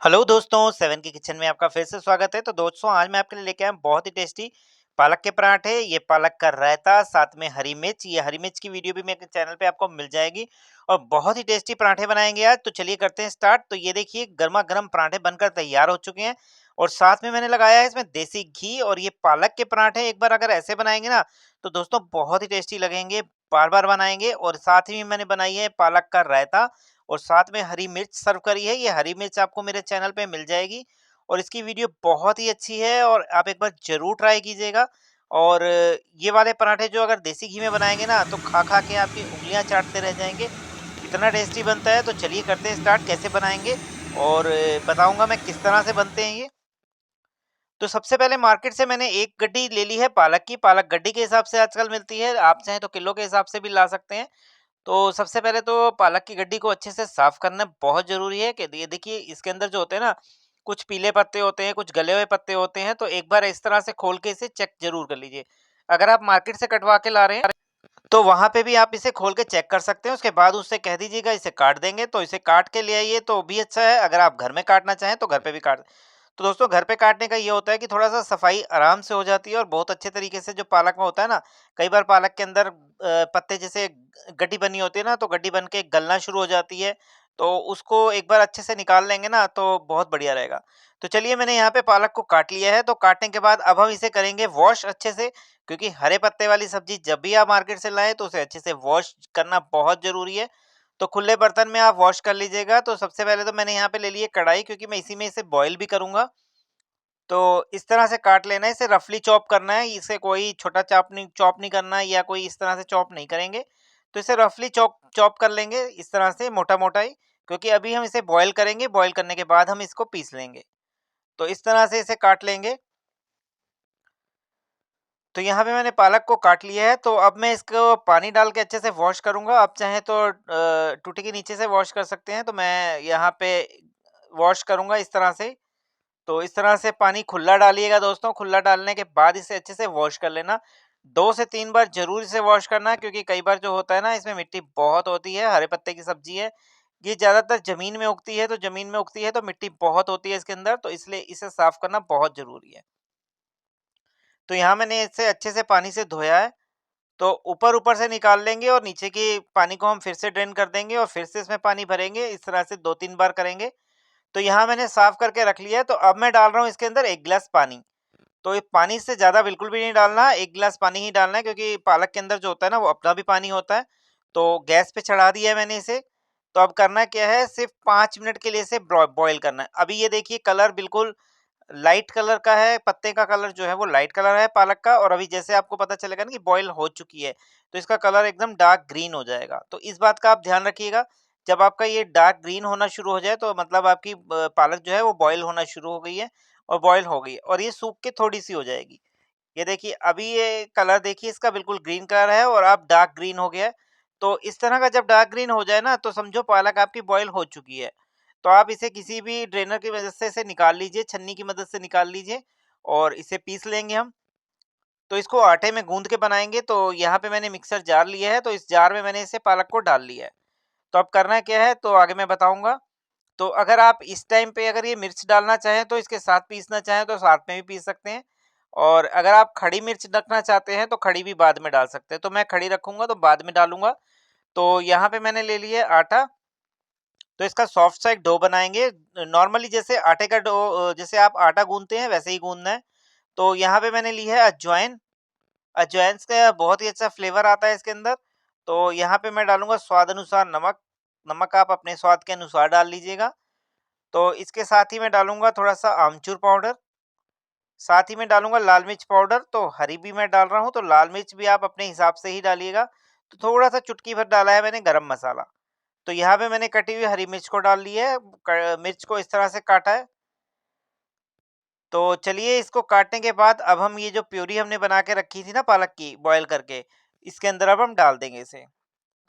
Hello दोस्तों, seven के kitchen में आपका फिर से स्वागत है। तो दोस्तों, आज मैं आपके लिए लेके आया हूं बहुत ही टेस्टी पालक के पराठे। ये पालक का रायता, साथ में हरी मिर्च। ये हरी मिर्च की वीडियो भी मेरे चैनल पे आपको मिल जाएगी। और बहुत ही टेस्टी पराठे बनाएंगे आज। तो चलिए करते हैं स्टार्ट। तो ये देखिए, गर्मा गर्म पराठे बनकर तैयार हो चुके हैं। और साथ में मैंने लगाया है इसमें देसी घी। और ये पालक के पराठे एक बार अगर ऐसे बनाएंगे ना, तो दोस्तों बहुत ही टेस्टी लगेंगे। बार बार बनाएंगे। और साथ ही में मैंने बनाई है पालक का रायता, और साथ में हरी मिर्च सर्व करी है। ये हरी मिर्च आपको मेरे चैनल पे मिल जाएगी। और इसकी वीडियो बहुत ही अच्छी है, और आप एक बार ज़रूर ट्राई कीजिएगा। और ये वाले पराठे जो अगर देसी घी में बनाएँगे ना, तो खा-खा के आपकी उँगलियाँ चाटते रह जाएँगे, इतना टेस्टी बनता है। तो चलिए करते हैं स्टार्ट, कैसे बनाएँगे और बताऊँगा मैं किस तरह से बनते हैं ये। तो सबसे पहले मार्केट से मैंने 1 गड्डी ले ली है पालक की। पालक गड्डी के हिसाब से आजकल मिलती है, आप चाहें तो किलो के हिसाब से भी ला सकते हैं। तो सबसे पहले तो पालक की गड्डी को अच्छे से साफ करना बहुत ज़रूरी है। कि ये देखिए, इसके अंदर जो होते हैं ना, कुछ पीले पत्ते होते हैं, कुछ गले हुए पत्ते होते हैं। तो एक बार इस तरह से खोल के इसे चेक ज़रूर कर लीजिए। अगर आप मार्केट से कटवा के ला रहे हैं, तो वहाँ पे भी आप इसे खोल के चेक कर सकते हैं। उसके बाद उससे कह दीजिएगा इसे काट देंगे, तो इसे काट के ले आइए तो भी अच्छा है। अगर आप घर में काटना चाहें तो घर पे भी काट। तो दोस्तों, घर पे काटने का ये होता है कि थोड़ा-सा सफाई आराम से हो जाती है, और बहुत अच्छे तरीके से जो पालक में होता है ना, कई बार पालक के अंदर पत्ते जैसे गड्डी बनी होती है ना, तो गड्डी बन के गलना शुरू हो जाती है। तो उसको एक बार अच्छे से निकाल लेंगे ना, तो बहुत बढ़िया रहेगा। तो चलिए, मैंने यहाँ पे पालक को काट लिया है। तो काटने के बाद अब हम इसे करेंगे वॉश अच्छे से, क्योंकि हरे पत्ते वाली सब्जी जब भी आप मार्केट से लाएँ, तो उसे अच्छे से वॉश करना बहुत ज़रूरी है। तो खुले बर्तन में आप वॉश कर लीजिएगा। तो सबसे पहले तो मैंने यहाँ पे ले ली है कढ़ाई, क्योंकि मैं इसी में इसे बॉयल भी करूँगा। तो इस तरह से काट लेना है, इसे रफली चॉप करना है। इसे कोई छोटा चॉप नहीं करना है, या कोई इस तरह से चॉप नहीं करेंगे। तो इसे रफली चॉप चॉप कर लेंगे इस तरह से मोटा-मोटा ही, क्योंकि अभी हम इसे बॉयल करेंगे। बॉयल करने के बाद हम इसको पीस लेंगे। तो इस तरह से इसे काट लेंगे। तो यहाँ पे मैंने पालक को काट लिया है। तो अब मैं इसको पानी डाल के अच्छे से वॉश करूँगा। आप चाहें तो टूटी के नीचे से वॉश कर सकते हैं। तो मैं यहाँ पे वॉश करूँगा इस तरह से। तो इस तरह से पानी खुला डालिएगा दोस्तों। खुला डालने के बाद इसे अच्छे से वॉश कर लेना। 2 से 3 बार ज़रूर इसे वॉश करना है, क्योंकि कई बार जो होता है ना, इसमें मिट्टी बहुत होती है। हरे पत्ते की सब्ज़ी है। ये ज़्यादातर ज़मीन में उगती है, तो ज़मीन में उगती है तो मिट्टी बहुत होती है इसके अंदर, तो इसलिए इसे साफ़ करना बहुत ज़रूरी है। तो यहाँ मैंने इसे अच्छे से पानी से धोया है। तो ऊपर-ऊपर से निकाल लेंगे, और नीचे की पानी को हम फिर से ड्रेन कर देंगे, और फिर से इसमें पानी भरेंगे। इस तरह से 2-3 बार करेंगे। तो यहाँ मैंने साफ़ करके रख लिया है। तो अब मैं डाल रहा हूँ इसके अंदर 1 गिलास पानी। तो ये पानी से ज़्यादा बिल्कुल भी नहीं डालना, 1 गिलास पानी ही डालना है, क्योंकि पालक के अंदर जो होता है ना, वो अपना भी पानी होता है। तो गैस पे चढ़ा दिया है मैंने इसे। तो अब करना क्या है, सिर्फ़ 5 मिनट के लिए इसे बॉयल करना है। अभी ये देखिए, कलर बिल्कुल लाइट कलर का है। पत्ते का कलर जो है वो लाइट कलर है पालक का। और अभी जैसे आपको पता चलेगा ना कि बॉईल हो चुकी है, तो इसका कलर एकदम डार्क ग्रीन हो जाएगा। तो इस बात का आप ध्यान रखिएगा। जब आपका ये डार्क ग्रीन होना शुरू हो जाए, तो मतलब आपकी पालक जो है वो बॉईल होना शुरू हो गई है, और बॉईल हो गई है, और ये सूख के थोड़ी सी हो जाएगी। ये देखिए, अभी ये कलर देखिए, इसका बिल्कुल ग्रीन कलर है, और अब डार्क ग्रीन हो गया है। तो इस तरह का जब डार्क ग्रीन हो जाए ना, तो समझो पालक आपकी बॉईल हो चुकी है। तो आप इसे किसी भी ड्रेनर की मदद से इसे निकाल लीजिए, छन्नी की मदद से निकाल लीजिए, और इसे पीस लेंगे हम। तो इसको आटे में गूँध के बनाएँगे। तो यहाँ पे मैंने मिक्सर जार लिया है, तो इस जार में मैंने इसे पालक को डाल लिया है। तो अब करना क्या है, तो आगे मैं बताऊँगा। तो अगर आप इस टाइम पे अगर ये मिर्च डालना चाहें, तो इसके साथ पीसना चाहें तो साथ में भी पीस सकते हैं। और अगर आप खड़ी मिर्च रखना चाहते हैं, तो खड़ी भी बाद में डाल सकते हैं। तो मैं खड़ी रखूँगा, तो बाद में डालूँगा। तो यहाँ पे मैंने ले लिया है आटा। तो इसका सॉफ्ट सा एक डो बनाएँगे। नॉर्मली जैसे आटे का डो, जैसे आप आटा गूँथते हैं वैसे ही गूँथना है। तो यहाँ पे मैंने ली है अजवाइन। अजवाइन से बहुत ही अच्छा फ्लेवर आता है इसके अंदर। तो यहाँ पे मैं डालूँगा स्वाद अनुसार नमक। नमक आप अपने स्वाद के अनुसार डाल लीजिएगा। तो इसके साथ ही मैं डालूँगा थोड़ा-सा आमचूर पाउडर। साथ ही मैं डालूँगा लाल मिर्च पाउडर। तो हरी भी मैं डाल रहा हूँ, तो लाल मिर्च भी आप अपने हिसाब से ही डालिएगा। तो थोड़ा-सा चुटकी भर डाला है मैंने गरम मसाला। तो यहाँ पे मैंने कटी हुई हरी मिर्च को डाल लिया है। मिर्च को इस तरह से काटा है। तो चलिए, इसको काटने के बाद अब हम ये जो प्यूरी हमने बना के रखी थी ना पालक की बॉयल करके, इसके अंदर अब हम डाल देंगे इसे।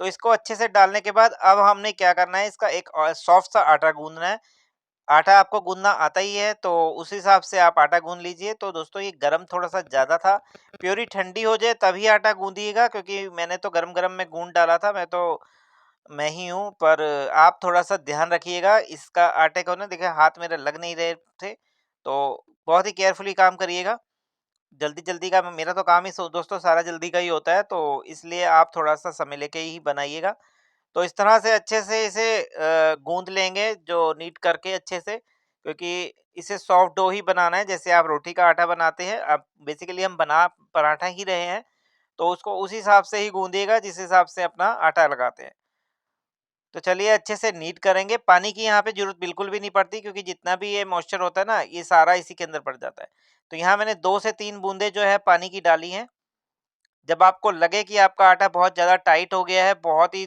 तो इसको अच्छे से डालने के बाद अब हमने क्या करना है, इसका एक सॉफ्ट सा आटा गूंदना है। आटा आपको गूंदना आता ही है, तो उस हिसाब से आप आटा गूंद लीजिए। तो दोस्तों, ये गरम थोड़ा सा ज़्यादा था। प्यूरी ठंडी हो जाए तभी आटा गूंदिएगा, क्योंकि मैंने तो गरम गरम में गूंद डाला था। मैं तो मैं ही हूँ, पर आप थोड़ा-सा ध्यान रखिएगा इसका आटे को ना। देखिए हाथ मेरे लग नहीं रहे थे, तो बहुत ही केयरफुली काम करिएगा। जल्दी-जल्दी का मेरा तो काम ही दोस्तों सारा जल्दी का ही होता है, तो इसलिए आप थोड़ा-सा समय लेके ही बनाइएगा। तो इस तरह से अच्छे से इसे गूँध लेंगे जो नीट करके अच्छे से, क्योंकि इसे सॉफ्ट डो ही बनाना है जैसे आप रोटी का आटा बनाते हैं। अब बेसिकली हम बना पराठा ही रहे हैं, तो उसको उस हिसाब से ही गूँधिएगा जिस हिसाब से अपना आटा लगाते हैं। तो चलिए अच्छे से नीट करेंगे। पानी की यहाँ पे ज़रूरत बिल्कुल भी नहीं पड़ती, क्योंकि जितना भी ये मॉइस्चर होता है ना, ये सारा इसी के अंदर पड़ जाता है। तो यहाँ मैंने 2 से 3 बूँदें जो है पानी की डाली हैं। जब आपको लगे कि आपका आटा बहुत ज़्यादा टाइट हो गया है, बहुत ही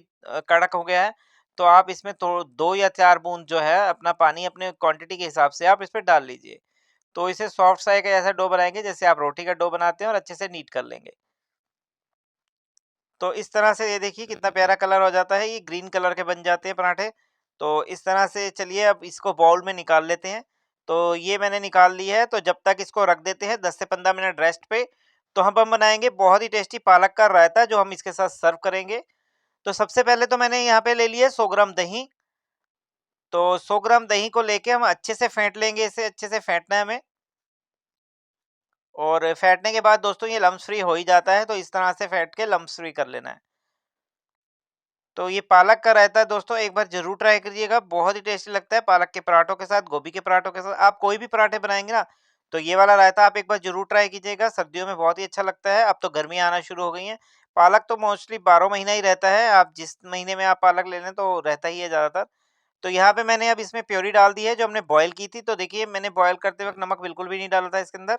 कड़क हो गया है, तो आप इसमें तो 2 या 4 बूँद जो है अपना पानी अपने क्वांटिटी के हिसाब से आप इसमें डाल लीजिए। तो इसे सॉफ्ट सा एक ऐसा डो बनाएँगे जैसे आप रोटी का डो बनाते हैं, और अच्छे से नीट कर लेंगे। तो इस तरह से ये देखिए कितना प्यारा कलर हो जाता है, ये ग्रीन कलर के बन जाते हैं पराठे। तो इस तरह से चलिए अब इसको बाउल में निकाल लेते हैं। तो ये मैंने निकाल ली है, तो जब तक इसको रख देते हैं 10 से 15 मिनट रेस्ट पे। तो हम बनाएँगे बहुत ही टेस्टी पालक का रायता जो हम इसके साथ सर्व करेंगे। तो सबसे पहले तो मैंने यहाँ पे ले लिया 100 ग्राम दही। तो 100 ग्राम दही को लेके हम अच्छे से फेंट लेंगे, इसे अच्छे से फेंटना है हमें। और फेंटने के बाद दोस्तों ये लम्स फ्री हो ही जाता है, तो इस तरह से फेंट के लम्स फ्री कर लेना है। तो ये पालक का रायता दोस्तों एक बार जरूर ट्राई करिएगा, बहुत ही टेस्टी लगता है पालक के पराठों के साथ, गोभी के पराठों के साथ। आप कोई भी पराठे बनाएंगे ना, तो ये वाला रायता आप एक बार जरूर ट्राई कीजिएगा। सर्दियों में बहुत ही अच्छा लगता है। अब तो गर्मियां आना शुरू हो गई हैं। पालक तो मोस्टली 12 महीना ही रहता है, आप जिस महीने में आप पालक ले लें तो रहता ही है ज्यादातर। तो यहाँ पे मैंने अब इसमें प्योरी डाल दी है जो हमने बॉयल की थी। तो देखिए मैंने बॉयल करते वक्त नमक बिल्कुल भी नहीं डाला था इसके अंदर।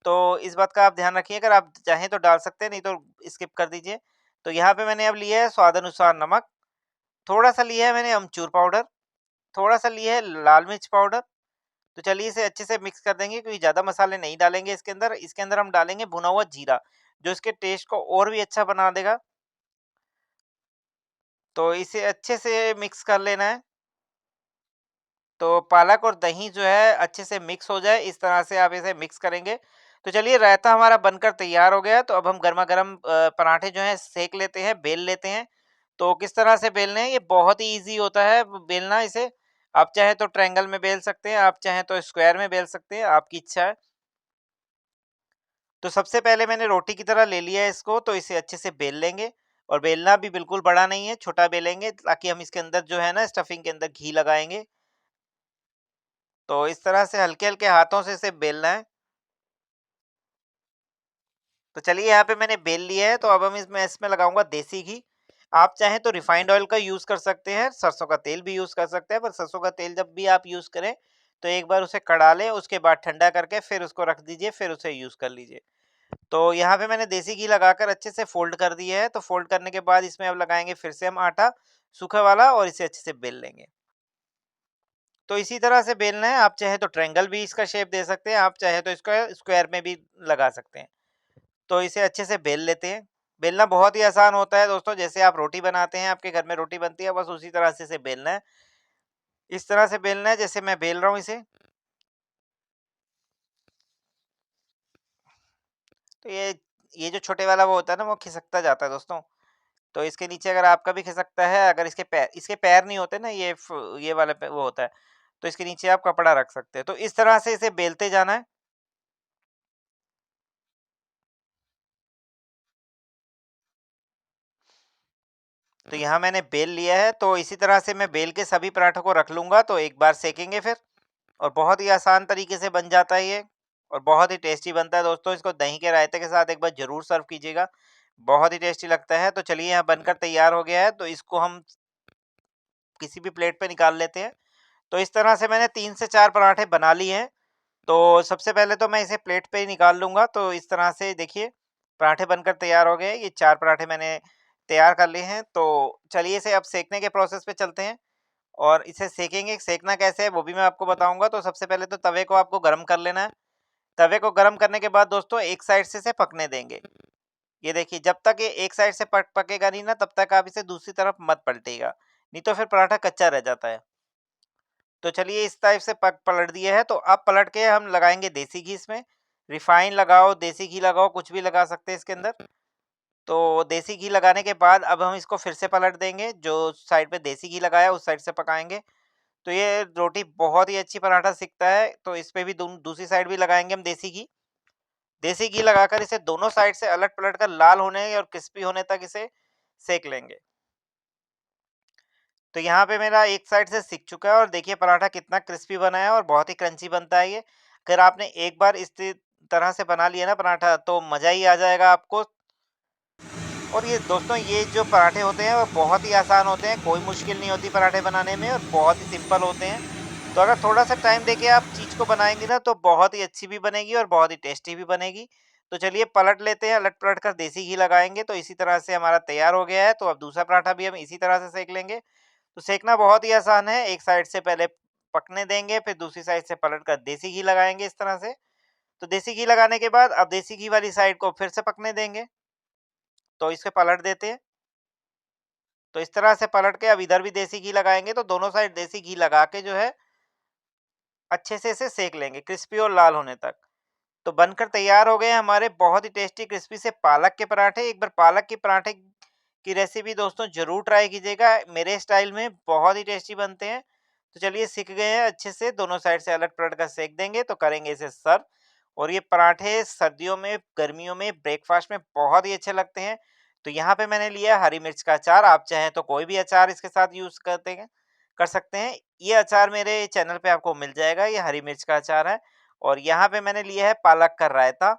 तो इस बात का आप ध्यान रखिए, अगर आप चाहें तो डाल सकते हैं, नहीं तो स्किप कर दीजिए। तो यहाँ पे मैंने अब लिया है स्वाद अनुसार नमक, थोड़ा-सा लिया है मैंने अमचूर पाउडर, थोड़ा-सा लिया है लाल मिर्च पाउडर। तो चलिए इसे अच्छे से मिक्स कर देंगे, क्योंकि ज़्यादा मसाले नहीं डालेंगे इसके अंदर। इसके अंदर हम डालेंगे भुना हुआ जीरा, जो इसके टेस्ट को और भी अच्छा बना देगा। तो इसे अच्छे से मिक्स कर लेना है। तो पालक और दही जो है अच्छे से मिक्स हो जाए, इस तरह से आप इसे मिक्स करेंगे। तो चलिए रायता हमारा बनकर तैयार हो गया है। तो अब हम गरमा-गरम पराठे जो हैं सेक लेते हैं, बेल लेते हैं। तो किस तरह से बेलने हैं, ये बहुत ही ईज़ी होता है बेलना इसे। आप चाहे तो ट्रायंगल में बेल सकते हैं, आप चाहें तो स्क्वायर में बेल सकते हैं, आपकी इच्छा है। तो सबसे पहले मैंने रोटी की तरह ले लिया है इसको, तो इसे अच्छे से बेल लेंगे। और बेलना भी बिल्कुल बड़ा नहीं है, छोटा बेलेंगे, ताकि हम इसके अंदर जो है ना स्टफिंग के अंदर घी लगाएँगे। तो इस तरह से हल्के-हल्के हाथों से इसे बेलना है। तो चलिए यहाँ पे मैंने बेल लिया है, तो अब हम इसमें इसमें लगाऊंगा देसी घी। आप चाहें तो रिफाइंड ऑयल का यूज़ कर सकते हैं, सरसों का तेल भी यूज़ कर सकते हैं, पर सरसों का तेल जब भी आप यूज़ करें तो एक बार उसे कड़ा लें, उसके बाद ठंडा करके फिर उसको रख दीजिए, फिर उसे यूज़ कर लीजिए। तो यहाँ पे मैंने देसी घी लगाकर अच्छे से फोल्ड कर दिया है। तो फोल्ड करने के बाद इसमें अब लगाएंगे फिर से हम आटा सूखा वाला, और इसे अच्छे से बेल लेंगे। तो इसी तरह से बेलना है। आप चाहे तो ट्रायंगल भी इसका शेप दे सकते हैं, आप चाहे तो इसका स्क्वायर में भी लगा सकते हैं। तो इसे अच्छे से बेल लेते हैं। बेलना बहुत ही आसान होता है दोस्तों, जैसे आप रोटी बनाते हैं, आपके घर में रोटी बनती है, बस उसी तरह से इसे बेलना है। इस तरह से बेलना है जैसे मैं बेल रहा हूँ इसे। तो ये जो छोटे वाला वो होता है ना, वो खिसकता जाता है दोस्तों। तो इसके नीचे अगर आपका भी खिसकता है, अगर इसके पैर नहीं होते ना, ये वाला वो होता है, तो इसके नीचे आप कपड़ा रख सकते हैं। तो इस तरह से इसे बेलते जाना है। तो यहाँ मैंने बेल लिया है, तो इसी तरह से मैं बेल के सभी पराठों को रख लूंगा, तो एक बार सेकेंगे फिर। और बहुत ही आसान तरीके से बन जाता है ये, और बहुत ही टेस्टी बनता है दोस्तों। इसको दही के रायते के साथ एक बार जरूर सर्व कीजिएगा, बहुत ही टेस्टी लगता है। तो चलिए यहाँ बनकर तैयार हो गया है, तो इसको हम किसी भी प्लेट पे निकाल लेते हैं। तो इस तरह से मैंने 3 से 4 पराठे बना लिए हैं। तो सबसे पहले तो मैं इसे प्लेट पे ही निकाल लूंगा। तो इस तरह से देखिए पराठे बनकर तैयार हो गए। ये 4 पराठे मैंने तैयार कर लिए हैं। तो चलिए इसे अब सेकने के प्रोसेस पे चलते हैं, और इसे सेकेंगे। सेकना कैसे है वो भी मैं आपको बताऊंगा। तो सबसे पहले तो तवे को आपको गर्म कर लेना है। तवे को गर्म करने के बाद दोस्तों एक साइड से इसे पकने देंगे। ये देखिए जब तक ये एक साइड से पकेगा नहीं ना, तब तक आप इसे दूसरी तरफ मत पलटिएगा, नहीं तो फिर पराठा कच्चा रह जाता है। तो चलिए इस टाइप से पलट दिया है। तो अब पलट के हम लगाएंगे देसी घी इसमें। रिफाइन लगाओ, देसी घी लगाओ, कुछ भी लगा सकते हैं इसके अंदर। तो देसी घी लगाने के बाद अब हम इसको फिर से पलट देंगे, जो साइड पे देसी घी लगाया उस साइड से पकाएँगे। तो ये रोटी बहुत ही अच्छी पराठा सिकता है, तो इस पे भी दूसरी साइड भी लगाएँगे हम देसी घी। देसी घी लगाकर इसे दोनों साइड से अलट-पलट कर लाल होने और क्रिस्पी होने तक इसे सेक लेंगे। तो यहाँ पे मेरा एक साइड से सिक चुका है और देखिए पराठा कितना क्रिस्पी बना है और बहुत ही क्रंची बनता है ये। अगर आपने एक बार इस तरह से बना लिया ना पराठा तो मज़ा ही आ जाएगा आपको। और ये दोस्तों ये जो पराठे होते हैं वो बहुत ही आसान होते हैं, कोई मुश्किल नहीं होती पराठे बनाने में और बहुत ही सिंपल होते हैं। तो अगर थोड़ा-सा टाइम देके आप चीज़ को बनाएँगे ना तो बहुत ही अच्छी भी बनेगी और बहुत ही टेस्टी भी बनेगी। तो चलिए पलट लेते हैं, अलट-पलट कर देसी घी लगाएँगे तो इसी तरह से हमारा तैयार हो गया है। तो अब दूसरा पराठा भी हम इसी तरह से सेक लेंगे। तो सेकना बहुत ही आसान है, एक साइड से पहले पकने देंगे, फिर दूसरी साइड से पलट कर देसी घी लगाएँगे इस तरह से। तो देसी घी लगाने के बाद अब देसी घी वाली साइड को फिर से पकने देंगे, तो इसे पलट देते हैं। तो इस तरह से पलट के अब इधर भी देसी घी लगाएँगे, तो दोनों साइड देसी घी लगा के जो है अच्छे से इसे सेक लेंगे, क्रिस्पी और लाल होने तक। तो बनकर तैयार हो गए हमारे बहुत ही टेस्टी क्रिस्पी से पालक के पराठे। एक बार पालक के पराठे की रेसिपी दोस्तों ज़रूर ट्राई कीजिएगा, मेरे स्टाइल में बहुत ही टेस्टी बनते हैं। तो चलिए सीख गए हैं अच्छे से, दोनों साइड से अलट-पलट कर सेक देंगे, तो करेंगे इसे सर्व। और ये पराठे सर्दियों में, गर्मियों में, ब्रेकफ़ास्ट में बहुत ही अच्छे लगते हैं। तो यहाँ पे मैंने लिया है हरी मिर्च का अचार, आप चाहें तो कोई भी अचार इसके साथ यूज़ कर सकते हैं। ये अचार मेरे चैनल पे आपको मिल जाएगा, ये हरी मिर्च का अचार है। और यहाँ पे मैंने लिया है पालक का रायता।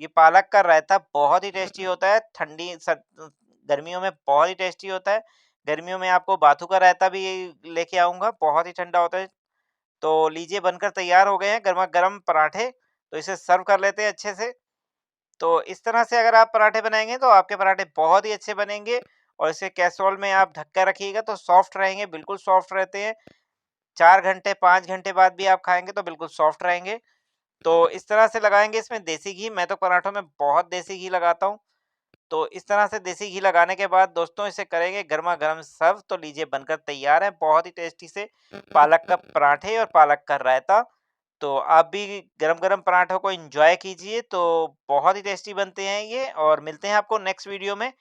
ये पालक का रायता बहुत ही टेस्टी होता है, गर्मियों में बहुत ही टेस्टी होता है। गर्मियों में आपको बाथू का रायता भी लेके आऊँगा, बहुत ही ठंडा होता है। तो लीजिए बनकर तैयार हो गए हैं गरमा-गरम पराठे, तो इसे सर्व कर लेते हैं अच्छे से। तो इस तरह से अगर आप पराठे बनाएँगे तो आपके पराठे बहुत ही अच्छे बनेंगे और इसे कैसरोल में आप ढक कर रखिएगा तो सॉफ्ट रहेंगे, बिल्कुल सॉफ्ट रहते हैं। 4 घंटे, 5 घंटे बाद भी आप खाएँगे तो बिल्कुल सॉफ्ट रहेंगे। तो इस तरह से लगाएँगे इसमें देसी घी, मैं तो पराठों में बहुत देसी घी लगाता हूँ। तो इस तरह से देसी घी लगाने के बाद दोस्तों इसे करेंगे गरमा-गरम सर्व, तो लीजिए बनकर तैयार है बहुत ही टेस्टी से पालक का पराठे और पालक का रायता। तो आप भी गरम-गरम पराठों को एन्जॉय कीजिए, तो बहुत ही टेस्टी बनते हैं ये और मिलते हैं आपको नेक्स्ट वीडियो में।